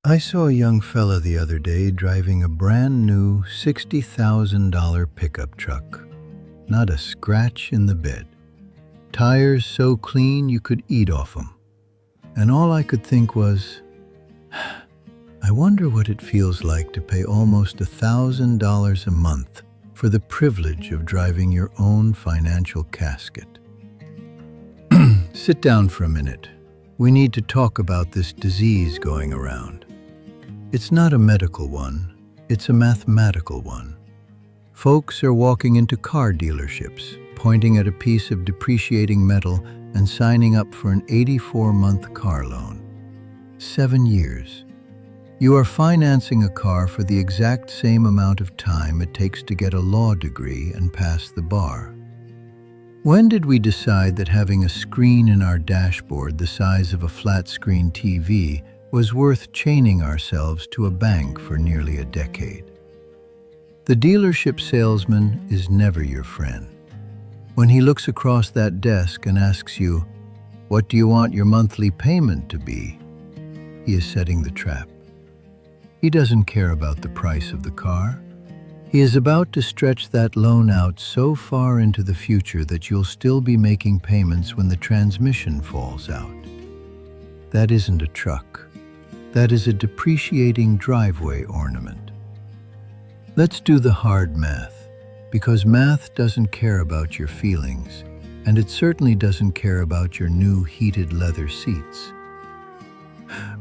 I saw a young fella the other day driving a brand new $60,000 pickup truck. Not a scratch in the bed. Tires so clean you could eat off them. And all I could think was, I wonder what it feels like to pay almost $1,000 a month for the privilege of driving your own financial casket. Sit down for a minute. We need to talk about this disease going around. It's not a medical one, it's a mathematical one. Folks are walking into car dealerships, pointing at a piece of depreciating metal and signing up for an 84-month car loan. 7 years. You are financing a car for the exact same amount of time it takes to get a law degree and pass the bar. When did we decide that having a screen in our dashboard the size of a flat-screen TV was worth chaining ourselves to a bank for nearly a decade? The dealership salesman is never your friend. When he looks across that desk and asks you, "What do you want your monthly payment to be?" he is setting the trap. He doesn't care about the price of the car. He is about to stretch that loan out so far into the future that you'll still be making payments when the transmission falls out. That isn't a truck. That is a depreciating driveway ornament. Let's do the hard math, because math doesn't care about your feelings, and it certainly doesn't care about your new heated leather seats.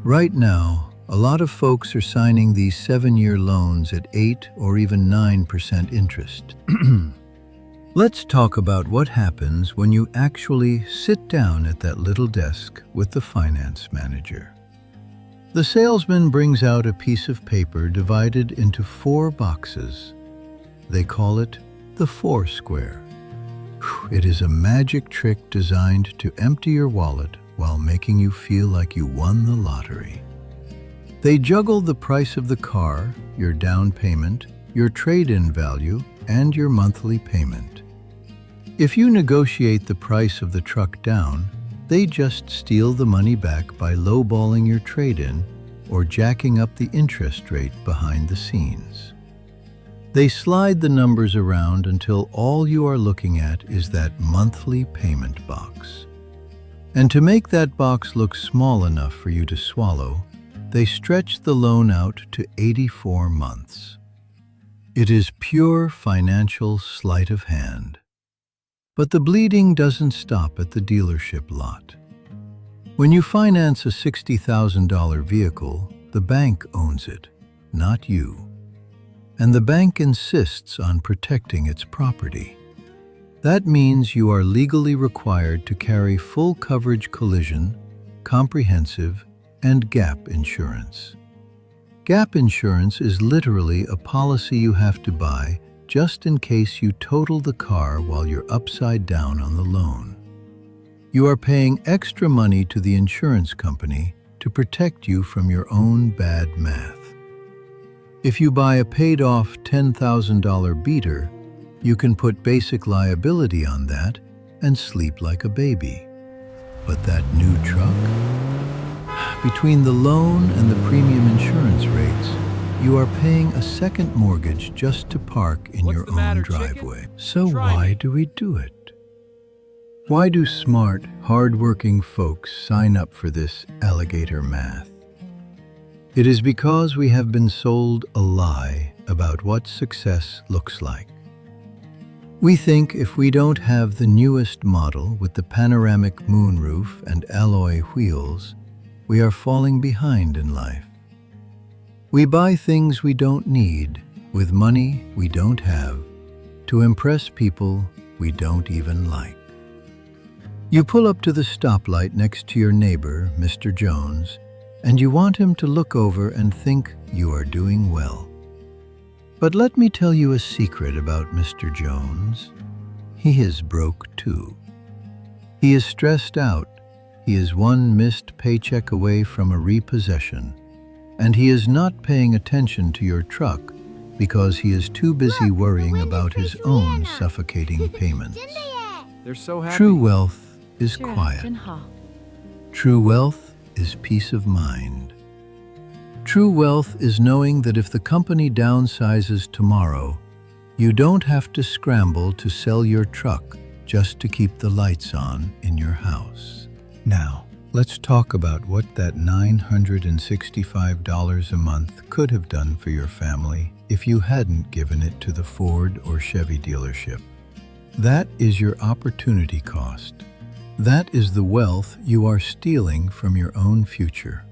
Right now, a lot of folks are signing these 7-year loans at 8 or even 9% interest. Let's talk about what happens when you actually sit down at that little desk with the finance manager. The salesman brings out a piece of paper divided into 4 boxes. They call it the 4 square. It is a magic trick designed to empty your wallet while making you feel like you won the lottery. They juggle the price of the car, your down payment, your trade-in value, and your monthly payment. If you negotiate the price of the truck down, they just steal the money back by lowballing your trade-in or jacking up the interest rate behind the scenes. They slide the numbers around until all you are looking at is that monthly payment box. And to make that box look small enough for you to swallow, they stretch the loan out to 84 months. It is pure financial sleight of hand. But the bleeding doesn't stop at the dealership lot. When you finance a $60,000 vehicle, the bank owns it, not you. And the bank insists on protecting its property. That means you are legally required to carry full coverage collision, comprehensive, and gap insurance. Gap insurance is literally a policy you have to buy just in case you total the car while you're upside down on the loan. You are paying extra money to the insurance company to protect you from your own bad math. If you buy a paid-off $10,000 beater, you can put basic liability on that and sleep like a baby. But that new truck? Between the loan and the premium insurance rates, you are paying a second mortgage just to park in your own driveway. So why do we do it? Why do smart, hard-working folks sign up for this alligator math? It is because we have been sold a lie about what success looks like. We think if we don't have the newest model with the panoramic moonroof and alloy wheels, we are falling behind in life. We buy things we don't need with money we don't have to impress people we don't even like. You pull up to the stoplight next to your neighbor, Mr. Jones, and you want him to look over and think you are doing well. But let me tell you a secret about Mr. Jones. He is broke too. He is stressed out. He is one missed paycheck away from a repossession, and he is not paying attention to your truck because he is too busy worrying about his own suffocating payments. They're so happy. True wealth is quiet. True wealth is peace of mind. True wealth is knowing that if the company downsizes tomorrow, you don't have to scramble to sell your truck just to keep the lights on in your house. Now, let's talk about what that $965 a month could have done for your family if you hadn't given it to the Ford or Chevy dealership. That is your opportunity cost. That is the wealth you are stealing from your own future.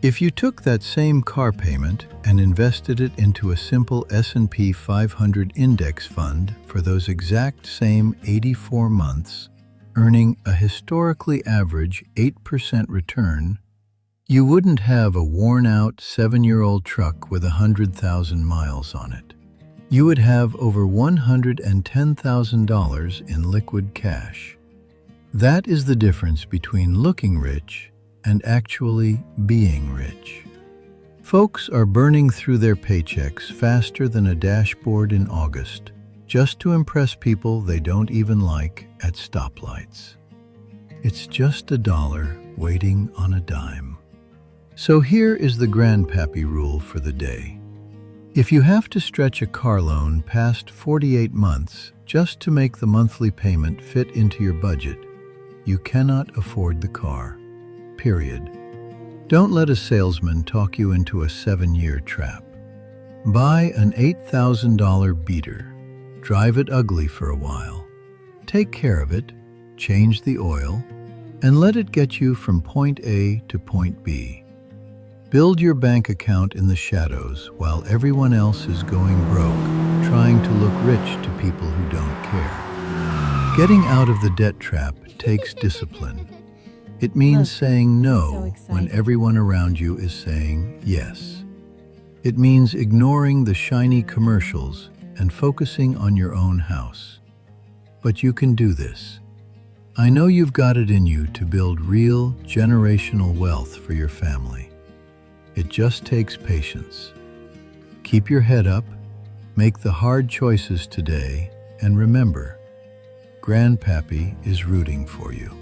If you took that same car payment and invested it into a simple S&P 500 index fund for those exact same 84 months, earning a historically average 8% return, you wouldn't have a worn-out 7-year-old truck with 100,000 miles on it. You would have over $110,000 in liquid cash. That is the difference between looking rich and actually being rich. Folks are burning through their paychecks faster than a dashboard in August, just to impress people they don't even like at stoplights. It's just $1 waiting on a dime. So here is the Grandpappy rule for the day. If you have to stretch a car loan past 48 months just to make the monthly payment fit into your budget, you cannot afford the car. Period. Don't let a salesman talk you into a 7-year trap. Buy an $8,000 beater. Drive it ugly for a while. Take care of it, change the oil, and let it get you from point A to point B. Build your bank account in the shadows while everyone else is going broke, trying to look rich to people who don't care. Getting out of the debt trap takes discipline. It means saying no when everyone around you is saying yes. It means ignoring the shiny commercials and focusing on your own house. But you can do this. I know you've got it in you to build real generational wealth for your family. It just takes patience. Keep your head up, make the hard choices today, and remember, Grandpappy is rooting for you.